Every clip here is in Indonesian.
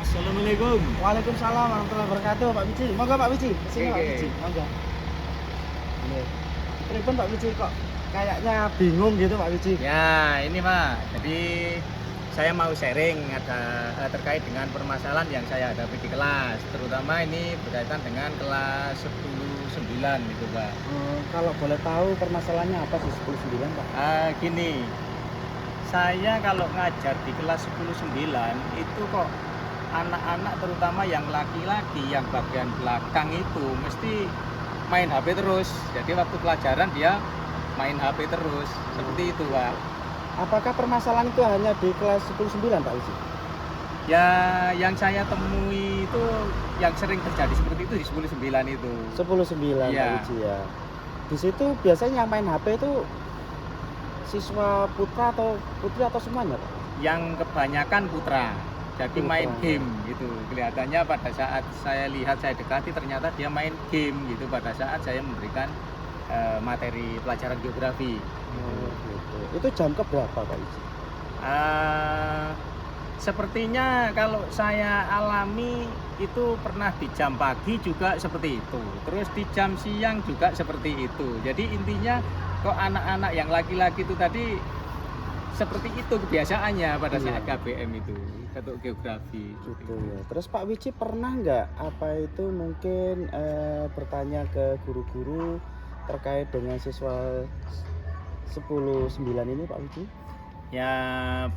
Assalamualaikum. Waalaikumsalam warahmatullahi wabarakatuh, Pak Wiji. Monggo Pak Wiji, kesini Pak Oke. Wiji. Monggo. Ini. Pripun Pak Wiji kok kayaknya bingung gitu Pak Wiji? Ya, ini Pak. Jadi saya mau sharing terkait dengan permasalahan yang saya hadapi di kelas, terutama ini berkaitan dengan kelas 10-9 gitu, Pak. Kalau boleh tahu permasalahannya apa sih 10-9 Pak? Gini, saya kalau ngajar di kelas 10-9 itu kok anak-anak terutama yang laki-laki yang bagian belakang itu mesti main HP terus. Jadi waktu pelajaran dia main HP terus. Seperti itu, Pak. Apakah permasalahan itu hanya di kelas 10-9 Pak Wiji? Ya, yang saya temui itu yang sering terjadi seperti itu di 10-9 itu. 10-9 Pak Iya. Wiji ya. Di situ biasanya yang main HP itu siswa putra atau putri atau semuanya Pak? Yang kebanyakan putra. Jadi Putra. main game gitu. Kelihatannya pada saat saya lihat, saya dekati ternyata dia main game gitu pada saat saya memberikan materi pelajaran geografi. Oh, gitu. Itu jam ke berapa Pak Wiji? Eh, Sepertinya kalau saya alami itu pernah di jam pagi juga seperti itu. Terus di jam siang juga seperti itu. Jadi intinya kok anak-anak yang laki-laki itu tadi seperti itu kebiasaannya pada Iya. saat KBM itu, untuk geografi. Gitu ya. Terus Pak Wiji pernah nggak apa itu mungkin bertanya ke guru-guru terkait dengan siswa 10-9 ini Pak Wiji? Ya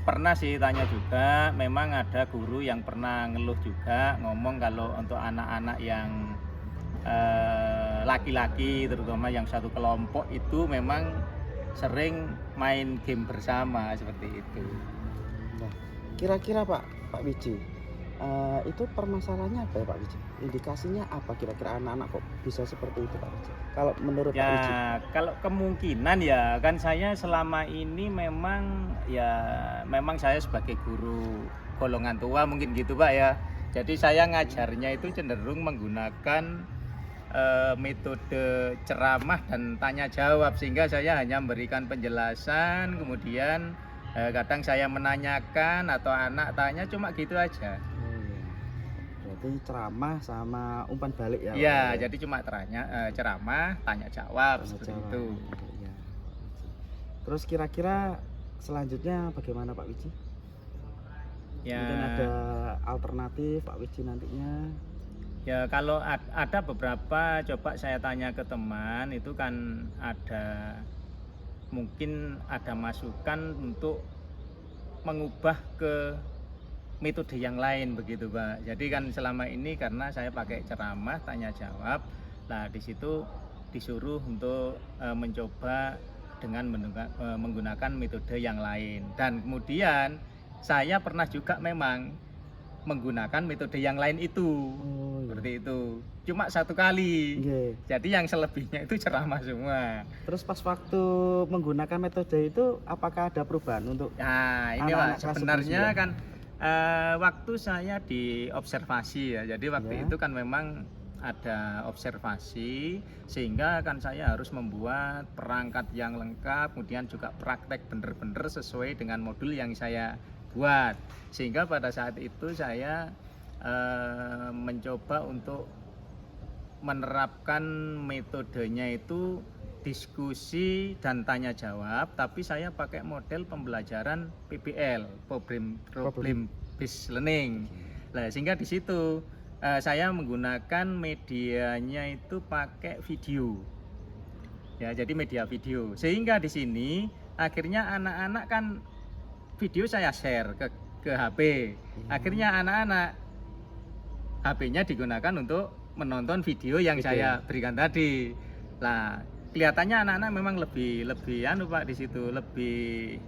pernah sih tanya juga, memang ada guru yang pernah ngeluh juga ngomong kalau untuk anak-anak yang laki-laki terutama yang satu kelompok itu memang sering main game bersama seperti itu. Nah, kira-kira Pak Wiji, itu permasalahannya apa ya Pak Wiji? Indikasinya apa kira-kira anak-anak kok bisa seperti itu Pak Wiji? Kalau menurut Pak Wiji? Ya kalau kemungkinan ya kan saya selama ini memang saya sebagai guru golongan tua mungkin gitu Pak ya. Jadi saya ngajarnya itu cenderung menggunakan metode ceramah dan tanya jawab, sehingga saya hanya memberikan penjelasan, kemudian kadang saya menanyakan atau anak tanya, cuma gitu aja. Oh iya. Berarti ceramah sama umpan balik ya? Pak Iya, ya? jadi cuma ceramah, tanya jawab Tanya seperti jawab. itu. Iya. Terus kira-kira selanjutnya bagaimana Pak Wiji? Ya, Mungkin ada alternatif Pak Wiji nantinya? ya kalau ada beberapa coba saya tanya ke teman itu kan mungkin ada masukan untuk mengubah ke metode yang lain begitu Pak. Jadi kan selama ini karena saya pakai ceramah tanya jawab, nah di situ disuruh untuk mencoba dengan menggunakan metode yang lain. Dan kemudian saya pernah juga memang menggunakan metode yang lain itu. Oh, iya. Seperti itu. Cuma satu kali. Nggih. Jadi yang selebihnya itu ceramah semua. Terus pas waktu menggunakan metode itu apakah ada perubahan untuk Nah, ini anak-anak Pak, kelas sebenarnya 10-9? kan waktu saya di observasi ya. Jadi waktu Ya. itu kan memang ada observasi sehingga kan saya harus membuat perangkat yang lengkap, kemudian juga praktek bener-bener sesuai dengan modul yang saya buat. Sehingga pada saat itu saya mencoba untuk menerapkan metodenya itu diskusi dan tanya jawab, tapi saya pakai model pembelajaran PBL, problem based learning. Nah, sehingga di situ saya menggunakan medianya itu pakai video. Ya, jadi media video. Sehingga di sini akhirnya anak-anak kan video saya share ke HP. Akhirnya anak-anak HP-nya digunakan untuk menonton video yang saya berikan tadi. Nah, kelihatannya anak-anak memang lebih Pak di situ, lebih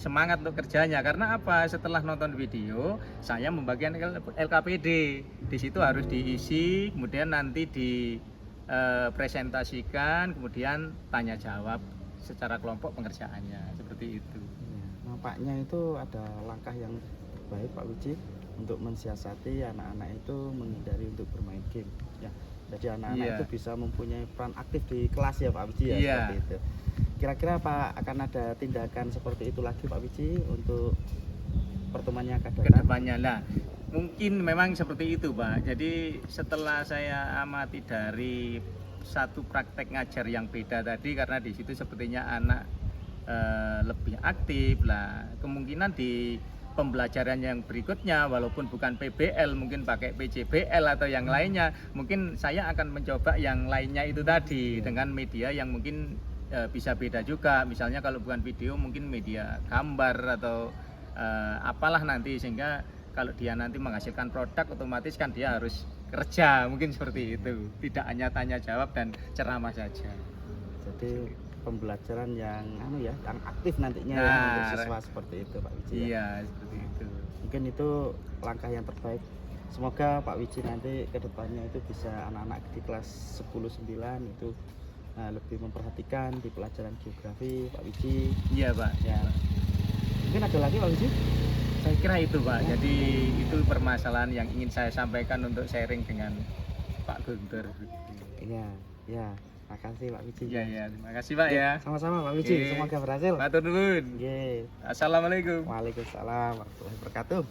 semangat untuk kerjanya. Karena apa? Setelah nonton video, saya membagikan LKPD. Di situ harus diisi, kemudian nanti dipresentasikan, kemudian tanya jawab secara kelompok pengerjaannya. Seperti itu. Iya, nampaknya itu ada langkah yang baik Pak Wiji untuk mensiasati anak-anak itu menghindari untuk bermain game ya. Jadi anak-anak Iya. itu bisa mempunyai peran aktif di kelas ya Pak Wiji ya, Iya. seperti itu. Kira-kira Pak akan ada tindakan seperti itu lagi Pak Wiji untuk pertemuan yang akan datang? Kedepannya. Nah, Mungkin memang seperti itu, Pak. Jadi setelah saya amati dari satu praktek ngajar yang beda tadi, karena di situ sepertinya anak lebih aktif lah. Kemungkinan di pembelajaran yang berikutnya, walaupun bukan PBL, mungkin pakai PJBL atau yang lainnya, mungkin saya akan mencoba yang lainnya itu tadi dengan media yang mungkin bisa beda juga. Misalnya kalau bukan video, mungkin media gambar atau apalah nanti, sehingga kalau dia nanti menghasilkan produk otomatis kan dia harus kerja, mungkin seperti itu, tidak hanya tanya jawab dan ceramah saja. Jadi pembelajaran yang yang aktif nantinya Nah, untuk siswa seperti itu Pak Wiji. Iya, seperti itu. Mungkin itu langkah yang terbaik. Semoga Pak Wiji nanti ke depannya itu bisa anak-anak di kelas 10-9 itu lebih memperhatikan di pelajaran geografi Pak Wiji. Iya, Pak. Ya. Mungkin ada lagi Pak Wiji? Saya kira itu, Pak. Jadi itu permasalahan yang ingin saya sampaikan untuk sharing dengan Pak Guntur. Iya, ya. Makasih Pak Wiji. Iya, terima kasih, Pak ya. Sama-sama Pak Wiji, semoga berhasil. Matur nuwun. Nggih. Assalamualaikum. Waalaikumsalam warahmatullahi wabarakatuh.